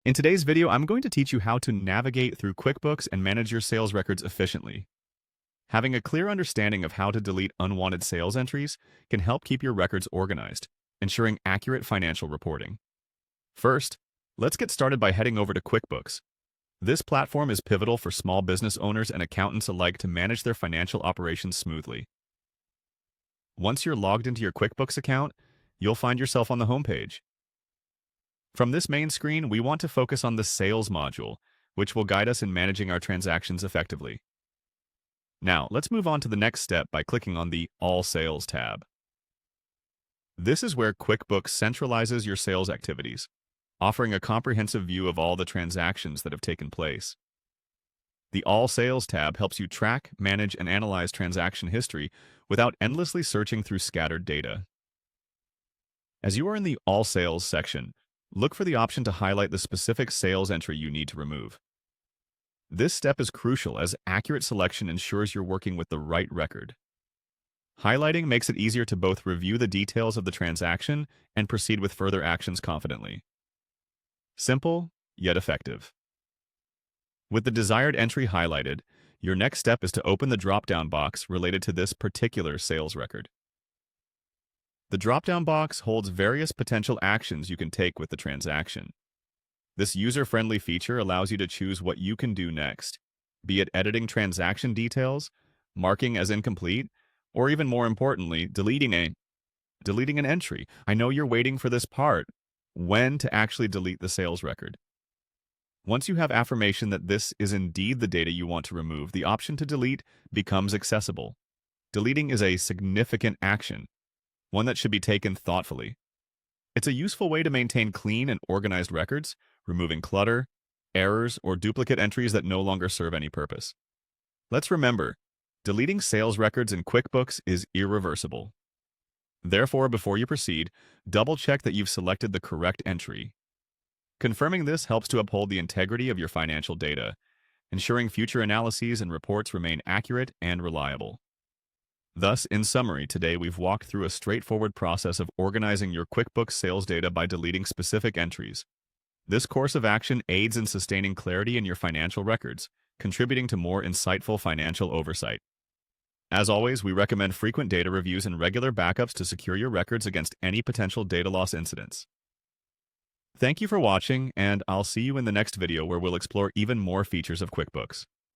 In today's video, I'm going to teach you how to navigate through QuickBooks and manage your sales records efficiently. Having a clear understanding of how to delete unwanted sales entries can help keep your records organized, ensuring accurate financial reporting. First, let's get started by heading over to QuickBooks. This platform is pivotal for small business owners and accountants alike to manage their financial operations smoothly. Once you're logged into your QuickBooks account, you'll find yourself on the homepage. From this main screen, we want to focus on the Sales module, which will guide us in managing our transactions effectively. Now, let's move on to the next step by clicking on the All Sales tab. This is where QuickBooks centralizes your sales activities, offering a comprehensive view of all the transactions that have taken place. The All Sales tab helps you track, manage, and analyze transaction history without endlessly searching through scattered data. As you are in the All Sales section, look for the option to highlight the specific sales entry you need to remove. This step is crucial as accurate selection ensures you're working with the right record. Highlighting makes it easier to both review the details of the transaction and proceed with further actions confidently. Simple, yet effective. With the desired entry highlighted, your next step is to open the drop-down box related to this particular sales record. The drop-down box holds various potential actions you can take with the transaction. This user-friendly feature allows you to choose what you can do next, be it editing transaction details, marking as incomplete, or even more importantly, deleting an entry. I know you're waiting for this part, when to actually delete the sales record. Once you have affirmation that this is indeed the data you want to remove, the option to delete becomes accessible. Deleting is a significant action, one that should be taken thoughtfully. It's a useful way to maintain clean and organized records, removing clutter, errors, or duplicate entries that no longer serve any purpose. Let's remember, deleting sales records in QuickBooks is irreversible. Therefore, before you proceed, double-check that you've selected the correct entry. Confirming this helps to uphold the integrity of your financial data, ensuring future analyses and reports remain accurate and reliable. Thus, in summary, today we've walked through a straightforward process of organizing your QuickBooks sales data by deleting specific entries. This course of action aids in sustaining clarity in your financial records, contributing to more insightful financial oversight. As always, we recommend frequent data reviews and regular backups to secure your records against any potential data loss incidents. Thank you for watching, and I'll see you in the next video where we'll explore even more features of QuickBooks.